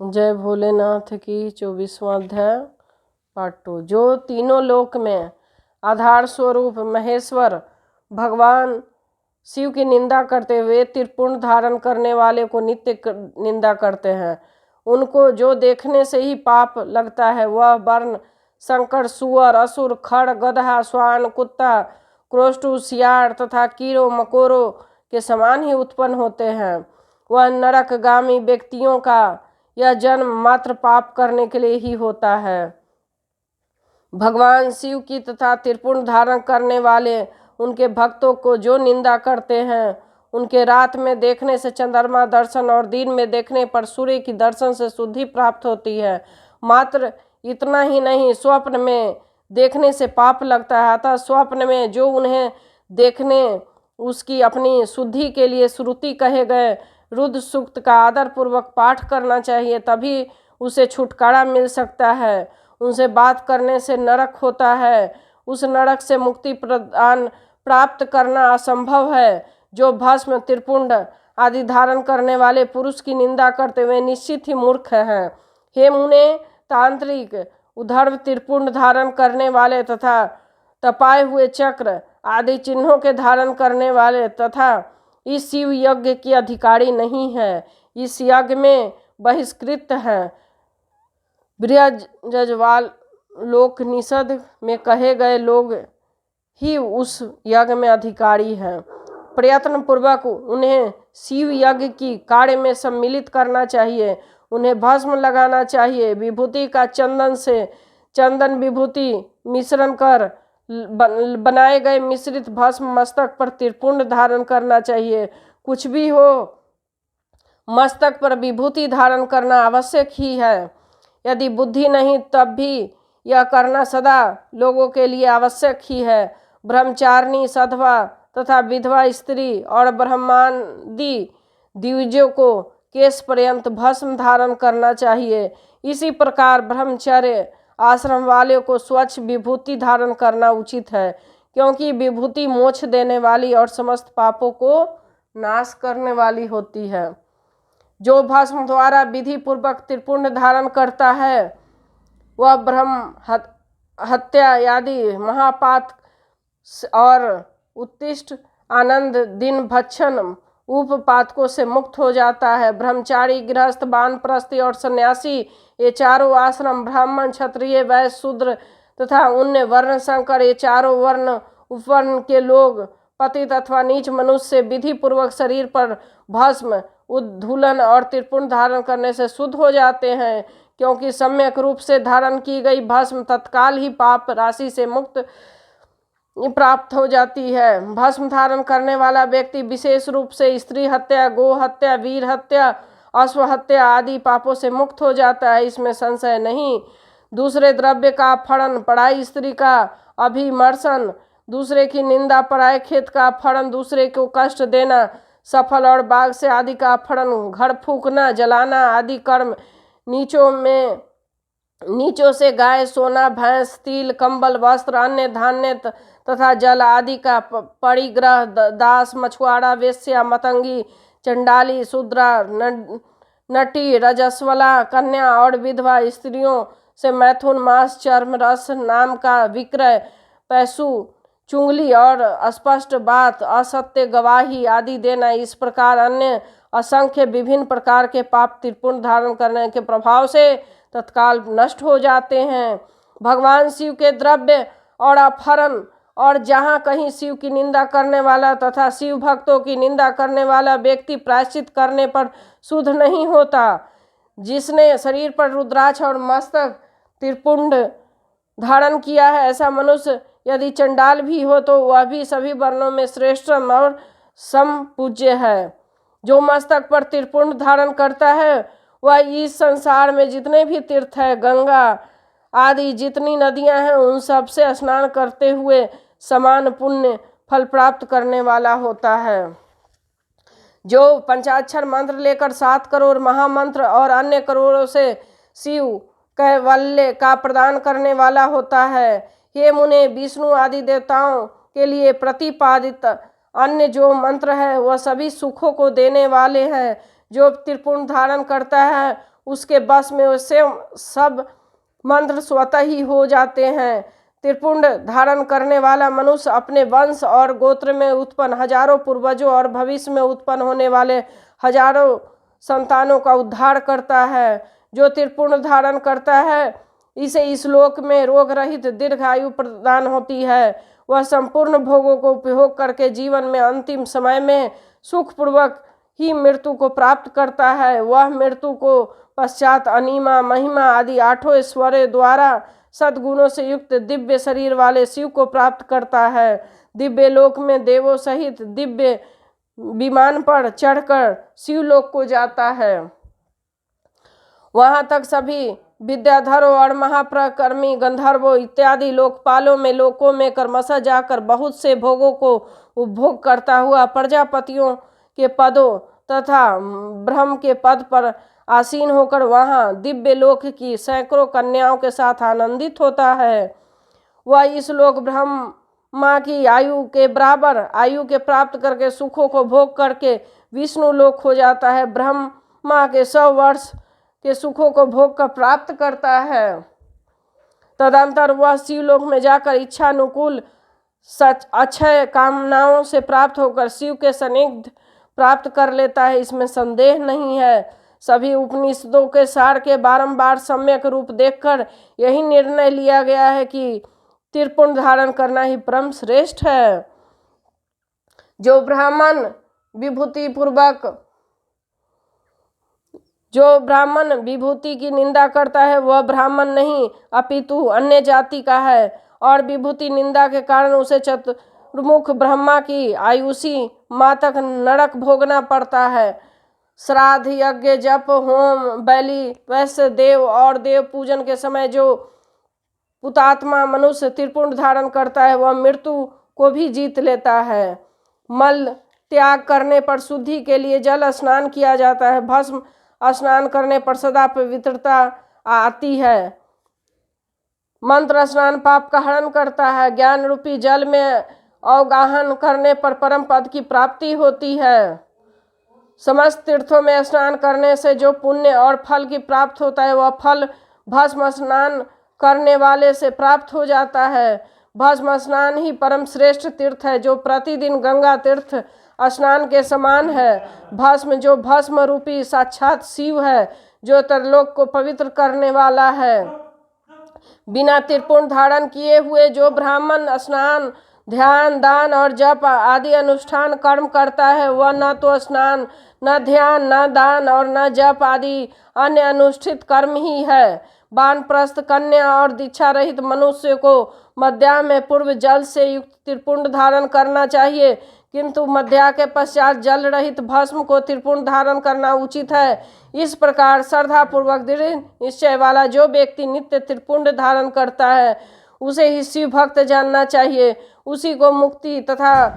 जय भोलेनाथ की 24वां अध्याय पार्ट 2। जो तीनों लोक में आधार स्वरूप महेश्वर भगवान शिव की निंदा करते हुए त्रिपुंड धारण करने वाले को नित्य निंदा करते हैं, उनको जो देखने से ही पाप लगता है वह वर्ण संकट सुअर असुर खड़ गधा स्वान कुत्ता क्रोष्टु सियार तथा कीड़ों मकोड़ों के समान ही उत्पन्न होते हैं। वह नरकगामी व्यक्तियों का यह जन्म मात्र पाप करने के लिए ही होता है। भगवान शिव की तथा त्रिपुंड धारण करने वाले उनके भक्तों को जो निंदा करते हैं, उनके रात में देखने से चंद्रमा दर्शन और दिन में देखने पर सूर्य की दर्शन से शुद्धि प्राप्त होती है। मात्र इतना ही नहीं, स्वप्न में देखने से पाप लगता है। अतः स्वप्न में जो उन्हें देखने उसकी अपनी शुद्धि के लिए श्रुति कहे गए रुद्र सूक्त का आदर पूर्वक पाठ करना चाहिए, तभी उसे छुटकारा मिल सकता है। उनसे बात करने से नरक होता है, उस नरक से मुक्ति प्रदान प्राप्त करना असंभव है। जो भस्म त्रिपुंड आदि धारण करने वाले पुरुष की निंदा करते हुए निश्चित ही मूर्ख हैं। हे मुने, तांत्रिक उद्धव त्रिपुंड धारण करने वाले तथा तपाए हुए चक्र आदि चिन्हों के धारण करने वाले तथा इस शिव यज्ञ की अधिकारी नहीं है, इस यज्ञ में बहिष्कृत हैं। बृहज्जवाल लोकनिषद में कहे गए लोग ही उस यज्ञ में अधिकारी हैं। प्रयत्न पूर्वक उन्हें शिव यज्ञ की कार्य में सम्मिलित करना चाहिए। उन्हें भस्म लगाना चाहिए। विभूति का चंदन से चंदन विभूति मिश्रण कर बनाए गए मिश्रित भस्म मस्तक पर त्रिपुंड धारण करना चाहिए। कुछ भी हो, मस्तक पर विभूति धारण करना आवश्यक ही है। यदि बुद्धि नहीं तब भी यह करना सदा लोगों के लिए आवश्यक ही है। ब्रह्मचारिणी सधवा तथा विधवा स्त्री और ब्रह्मादि द्विजों को केश पर्यंत भस्म धारण करना चाहिए। इसी प्रकार ब्रह्मचर्य आश्रम वाले को स्वच्छ विभूति धारण करना उचित है, क्योंकि विभूति मोक्ष देने वाली और समस्त पापों को नाश करने वाली होती है। जो भस्म द्वारा विधि पूर्वक त्रिपुंड धारण करता है वह ब्रह्म हत्या आदि महापात और उत्तिष्ठ आनंद दिन भक्षण उपपातकों से मुक्त हो जाता है। ब्रह्मचारी गृहस्थ वानप्रस्थी और सन्यासी ये चारों आश्रम ब्राह्मण क्षत्रिय वैश्य शूद्र तथा उन्य वर्ण संकर ये चारों वर्ण उपवर्ण के लोग पतित अथवा नीच मनुष्य से विधि पूर्वक शरीर पर भस्म उद्धूलन और त्रिपुंड धारण करने से शुद्ध हो जाते हैं, क्योंकि सम्यक रूप से धारण की गई भस्म तत्काल ही पाप राशि से मुक्त प्राप्त हो जाती है। भस्म धारण करने वाला व्यक्ति विशेष रूप से स्त्री हत्या गो हत्या वीर हत्या अश्व हत्या आदि पापों से मुक्त हो जाता है, इसमें संशय नहीं। दूसरे द्रव्य का फड़न, पराई स्त्री का अभिमर्शन, दूसरे की निंदा, पराये खेत का फड़न, दूसरे को कष्ट देना, सफल और बाग से आदि का फड़न, घर फूकना जलाना आदि कर्म, नीचों से गाय सोना भैंस तिल कंबल वस्त्र अन्य धान्य तथा जल आदि का परिग्रह, दास मछुआरा वेश्या मतंगी चंडाली शूद्रा नटी रजस्वला कन्या और विधवा स्त्रियों से मैथुन मांस चर्म रस नाम का विक्रय, पैसु चुंगली और अस्पष्ट बात असत्य गवाही आदि देना, इस प्रकार अन्य असंख्य विभिन्न प्रकार के पाप त्रिपुंड धारण करने के प्रभाव से तत्काल नष्ट हो जाते हैं। भगवान शिव के द्रव्य और अपहरण और जहाँ कहीं शिव की निंदा करने वाला तथा शिव भक्तों की निंदा करने वाला व्यक्ति प्रायश्चित करने पर शुद्ध नहीं होता। जिसने शरीर पर रुद्राक्ष और मस्तक त्रिपुंड धारण किया है, ऐसा मनुष्य यदि चंडाल भी हो तो वह भी सभी वर्णों में श्रेष्ठतम और समपूज्य है। जो मस्तक पर त्रिपुंड धारण करता है वह इस संसार में जितने भी तीर्थ है, गंगा आदि जितनी नदियां हैं, उन सब से स्नान करते हुए समान पुण्य फल प्राप्त करने वाला होता है। जो पंचाक्षर मंत्र लेकर 7 करोड़ महामंत्र और अन्य करोड़ों से शिव कैवल्य का प्रदान करने वाला होता है। हे मुने, विष्णु आदि देवताओं के लिए प्रतिपादित अन्य जो मंत्र है वह सभी सुखों को देने वाले हैं। जो त्रिपुंड धारण करता है उसके बस में उससे सब मंत्र स्वतः ही हो जाते हैं। त्रिपुंड धारण करने वाला मनुष्य अपने वंश और गोत्र में उत्पन्न हजारों पूर्वजों और भविष्य में उत्पन्न होने वाले हजारों संतानों का उद्धार करता है। जो त्रिपुंड धारण करता है इसे इस लोक में रोग रहित दीर्घ आयु प्रदान होती है। वह संपूर्ण भोगों को उपभोग करके जीवन में अंतिम समय में सुखपूर्वक ही मृत्यु को प्राप्त करता है। वह मृत्यु को पश्चात अनिमा महिमा आदि 8 ऐश्वर्य द्वारा सद्गुणों से युक्त दिव्य शरीर वाले शिव को प्राप्त करता है। दिव्य लोक में देवों सहित दिव्य विमान पर चढ़कर शिवलोक को जाता है। वहां तक सभी विद्याधरों और महाप्रकर्मी गंधर्वों इत्यादि लोकपालों में लोकों में क्रमशः जाकर बहुत से भोगों को उपभोग करता हुआ प्रजापतियों के पदों तथा ब्रह्म के पद पर आसीन होकर वहां दिव्य लोक की सैकड़ों कन्याओं के साथ आनंदित होता है। वह इस लोक ब्रह्मा की आयु के बराबर आयु के प्राप्त करके सुखों को भोग करके विष्णु लोक हो जाता है। ब्रह्मा के 100 वर्ष के सुखों को भोग कर प्राप्त करता है। तदंतर वह शिवलोक में जाकर इच्छा अनुकूल सच अक्षय कामनाओं से प्राप्त होकर शिव के सानिध्य प्राप्त कर लेता है, इसमें संदेह नहीं है। सभी उपनिषदों के सार के बारंबार सम्यक रूप देखकर यही निर्णय लिया गया है कि त्रिपुंड धारण करना ही परम श्रेष्ठ है। जो ब्राह्मण विभूति की निंदा करता है वह ब्राह्मण नहीं अपितु अन्य जाति का है और विभूति निंदा के कारण उसे चतुर्मुख ब्रह्मा की आयुषी मातक नरक भोगना पड़ता है। श्राद्ध यज्ञ जप होम बलि वैश्य देव और देव पूजन के समय जो पुतात्मा मनुष्य त्रिपुंड धारण करता है वह मृत्यु को भी जीत लेता है। मल त्याग करने पर शुद्धि के लिए जल स्नान किया जाता है। भस्म स्नान करने पर सदा पवित्रता आती है। मंत्र स्नान पाप का हरण करता है। ज्ञान रूपी जल में अवगाहन करने पर परम पद की प्राप्ति होती है। समस्त तीर्थों में स्नान करने से जो पुण्य और फल की प्राप्त होता है वह फल भस्म स्नान करने वाले से प्राप्त हो जाता है। भस्म स्नान ही परम श्रेष्ठ तीर्थ है जो प्रतिदिन गंगा तीर्थ स्नान के समान है। भस्म जो भस्म रूपी साक्षात शिव है जो तरलोक को पवित्र करने वाला है। बिना त्रिपुंड धारण किए हुए जो ब्राह्मण स्नान ध्यान दान और जप आदि अनुष्ठान कर्म करता है वह न तो स्नान न ध्यान न दान और न जप आदि अन्य अनुष्ठित कर्म ही है। वानप्रस्थ कन्या और दीक्षा रहित मनुष्य को मध्या में पूर्व जल से युक्त त्रिपुंड धारण करना चाहिए, किंतु मध्या के पश्चात जल रहित भस्म को त्रिपुंड धारण करना उचित है। इस प्रकार श्रद्धा पूर्वक दृढ़ निश्चय वाला जो व्यक्ति नित्य त्रिपुंड धारण करता है उसे ही शिव भक्त जानना चाहिए। उसी को मुक्ति तथा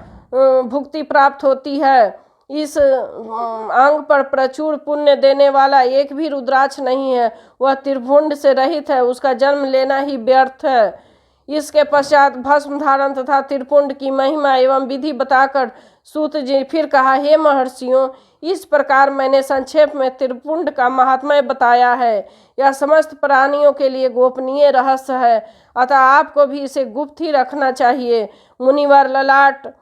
भुक्ति प्राप्त होती है। इस अंग पर प्रचुर पुण्य देने वाला एक भी रुद्राक्ष नहीं है। वह त्रिपुंड से रहित है, उसका जन्म लेना ही व्यर्थ है। इसके पश्चात भस्म धारण तथा त्रिपुंड की महिमा एवं विधि बताकर सूत जी फिर कहा, हे महर्षियों, इस प्रकार मैंने संक्षेप में त्रिपुंड का महात्म्य बताया है। यह समस्त प्राणियों के लिए गोपनीय रहस्य है, अतः आपको भी इसे गुप्त ही रखना चाहिए। मुनिवर ललाट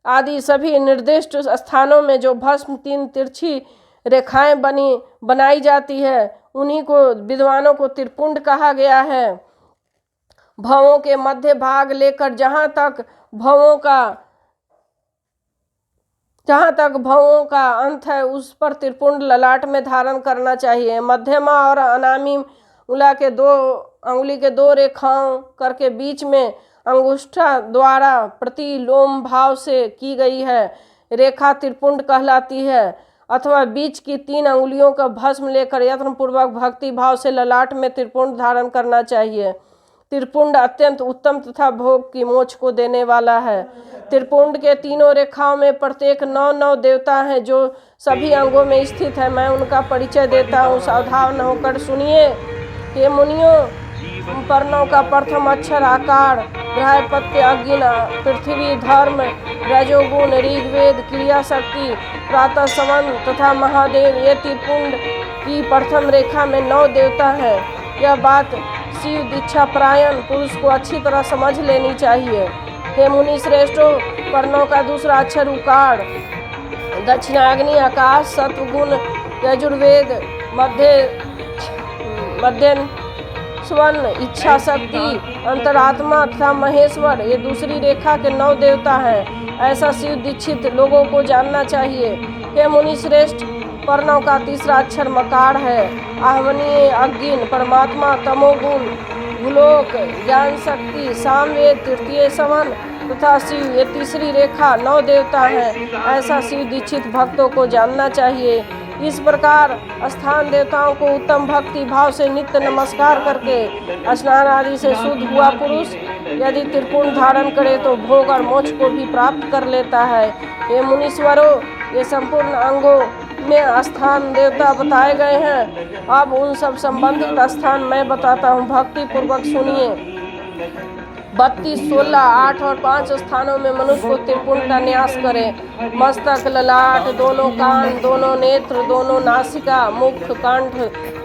आदि सभी निर्दिष्ट स्थानों में जो भस्म 3 तिरछी रेखाएं बनाई जाती है उन्हीं को विद्वानों को त्रिपुंड कहा गया है। भवों के मध्य भाग लेकर जहाँ तक भवों का अंत है उस पर त्रिपुंड ललाट में धारण करना चाहिए। मध्यमा और अनामी अंगुली के 2 रेखाओं करके बीच में अंगुष्ठा द्वारा प्रतिलोम भाव से की गई है रेखा त्रिपुंड कहलाती है। अथवा बीच की 3 अंगुलियों का भस्म लेकर यत्नपूर्वक भक्ति भाव से ललाट में त्रिपुंड धारण करना चाहिए। त्रिपुंड अत्यंत उत्तम तथा भोग की मोक्ष को देने वाला है। त्रिपुंड के 3 रेखाओं में प्रत्येक 9 देवता हैं जो सभी अंगों में स्थित है। मैं उनका परिचय देता हूँ, सावधान होकर सुनिए। हे मुनियों, पर्णों का प्रथम अक्षर आकार, बृहस्पति अग्नि, पृथ्वी धर्म, रजोगुण, ऋग्वेद, क्रिया शक्ति, प्रातः सवन तथा महादेव, ये त्रिपुंड कि प्रथम रेखा में 9 देवता हैं। यह बात शिव दीक्षा परायण पुरुष को अच्छी तरह समझ लेनी चाहिए। हे मुनि श्रेष्ठों, वर्णों का दूसरा अक्षर उकार, दक्षिणाग्नि आकाश, सत्वगुण यजुर्वेद, मध्यन स्वर्ण इच्छा शक्ति अंतरात्मा तथा महेश्वर, ये दूसरी रेखा के 9 देवता हैं। ऐसा शिव दीक्षित लोगों को जानना चाहिए। हे मुनि श्रेष्ठ, वर्णों का तीसरा अक्षर मकार है। आहवनीय अग्नि, परमात्मा, तमोगुण, भूलोक, ज्ञान शक्ति, सामवेद, तृतीय सवन तथा शिव, ये तीसरी रेखा 9 देवता हैं। ऐसा शिव दीक्षित भक्तों को जानना चाहिए। इस प्रकार स्थान देवताओं को उत्तम भक्ति भाव से नित्य नमस्कार करके स्नान आदि से शुद्ध हुआ पुरुष यदि त्रिपुंड धारण करे तो भोग और मोक्ष को भी प्राप्त कर लेता है। ये मुनीश्वरों, ये संपूर्ण अंगों में स्थान देवता बताए गए हैं। अब उन सब संबंधित स्थान मैं बताता हूँ, भक्ति पूर्वक सुनिए। 32, 16, 8 और 5 स्थानों में मनुष्य को त्रिपुंड का न्यास करे। मस्तक, ललाट, दोनों कान, दोनों नेत्र, दोनों नासिका, मुख, कंठ,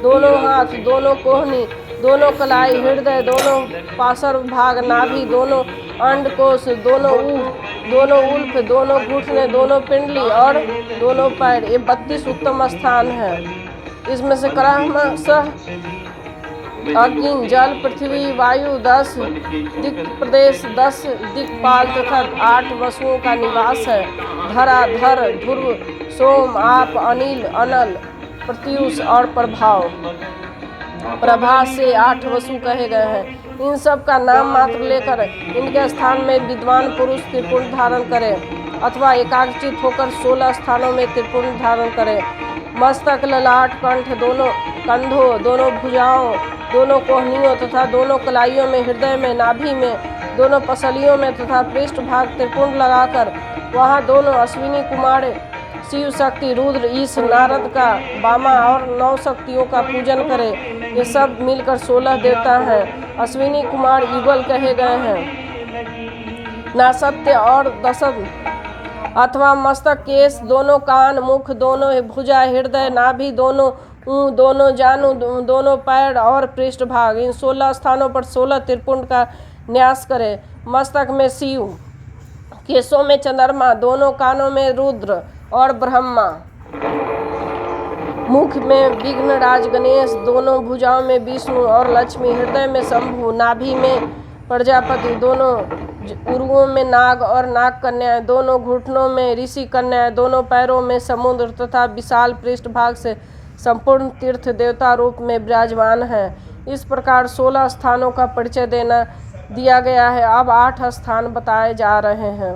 दोनों हाथ, दोनों कोहनी, दोनों कलाई, हृदय, दोनों पार्श्व भाग, नाभि, दोनों अंडकोश, दोनों उल्फ, दोनों घुटने, दोनों पिंडली और दोनों पैर, ये 32 उत्तम स्थान हैं। इसमें से क्रमशः अग्नि, जल, पृथ्वी, वायु 10, दिक् प्रदेश 10, दिक्पाल तथा 8 वसुओं का निवास है। धरा, धर, ध्रुव, सोम, आप, अनिल, अनल, प्रत्युष और प्रभा से 8 वसु कहे गए हैं। इन सब का नाम मात्र लेकर इनके स्थान में विद्वान पुरुष त्रिपुंड धारण करे अथवा एकाग्रचित होकर 16 स्थानों में त्रिपुंड धारण करे। मस्तक, ललाट, कंठ, दोनों कंधों, दोनों भुजाओं, दोनों कोहनियों तथा दोनों कलाइयों में, हृदय में, नाभि में, दोनों पसलियों में तथा पृष्ठ भाग त्रिपुंड लगाकर वहाँ दोनों अश्विनी कुमार शिव शक्ति, रुद्र, ईश, नारद का, वामा और 9 शक्तियों का पूजन करे। ये सब मिलकर 16 देवता हैं। अश्विनी कुमार युगल कहे गए हैं। नासत्य और दशद अथवा मस्तक, केश, दोनों कान, मुख, दोनों भुजा, हृदय, नाभि, दोनों ऊँ, दोनों जानु, दोनों पैर और पृष्ठ भाग, इन 16 स्थानों पर 16 त्रिपुंड का न्यास करे। मस्तक में शिव, केशों में चंद्रमा, दोनों कानों में रुद्र और ब्रह्मा, मुख में विघ्नराज गणेश, दोनों भुजाओं में विष्णु और लक्ष्मी, हृदय में शंभु, नाभि में प्रजापति, दोनों उरुओं में नाग और नाग कन्याएं, दोनों घुटनों में ऋषि कन्याएं, दोनों पैरों में समुद्र तथा विशाल पृष्ठ भाग से संपूर्ण तीर्थ देवता रूप में विराजमान है। इस प्रकार 16 स्थानों का परिचय दिया गया है। अब 8 स्थान बताए जा रहे हैं।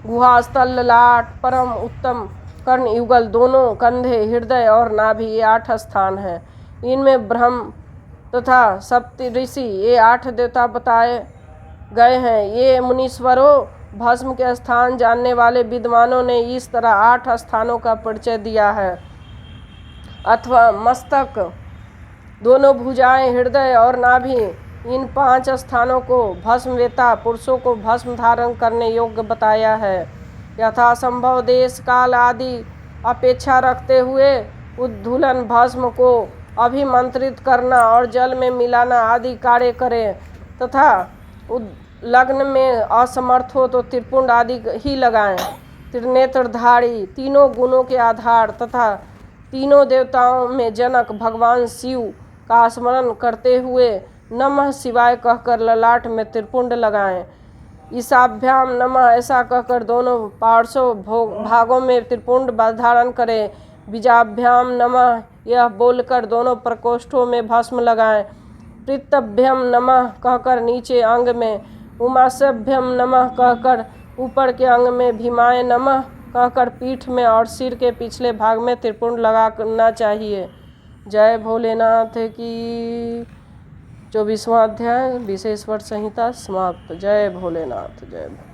गुहास्थल, ललाट, परम उत्तम, कर्ण युगल, दोनों कंधे, हृदय और नाभि, ये 8 स्थान हैं। इनमें ब्रह्म तथा सप्त ऋषि, ये 8 देवता बताए गए हैं। ये मुनीश्वरों, भस्म के स्थान जानने वाले विद्वानों ने इस तरह 8 स्थानों का परिचय दिया है। अथवा मस्तक, दोनों भुजाएं, हृदय और नाभि, इन 5 स्थानों को भस्मवेता पुरुषों को भस्म धारण करने योग्य बताया है। यथा संभव देश काल आदि अपेक्षा रखते हुए उद्धूलन, भस्म को अभिमंत्रित करना और जल में मिलाना आदि कार्य करें तथा लग्न में असमर्थ हो तो त्रिपुंड आदि ही लगाएं। त्रिनेत्रधारी, तीनों गुणों के आधार तथा तीनों देवताओं में जनक भगवान शिव का स्मरण करते हुए नमः शिवाय कहकर ललाट में त्रिपुंड लगाएं। ईशाभ्याम नमः ऐसा कहकर दोनों पार्श्व भागों में त्रिपुंड धारण करें। बीजाभ्याम नमः यह बोलकर दोनों प्रकोष्ठों में भस्म लगाएं। पृत्तभ्यम नमः कहकर नीचे अंग में, उमाशभ्यम नमः कहकर ऊपर के अंग में, भीमाय नमः कहकर पीठ में और सिर के पिछले भाग में त्रिपुंड लगाना चाहिए। जय भोलेनाथ की। 24वां अध्याय विशेश्वर संहिता समाप्त। जय भोलेनाथ। जय भोलेनाथ।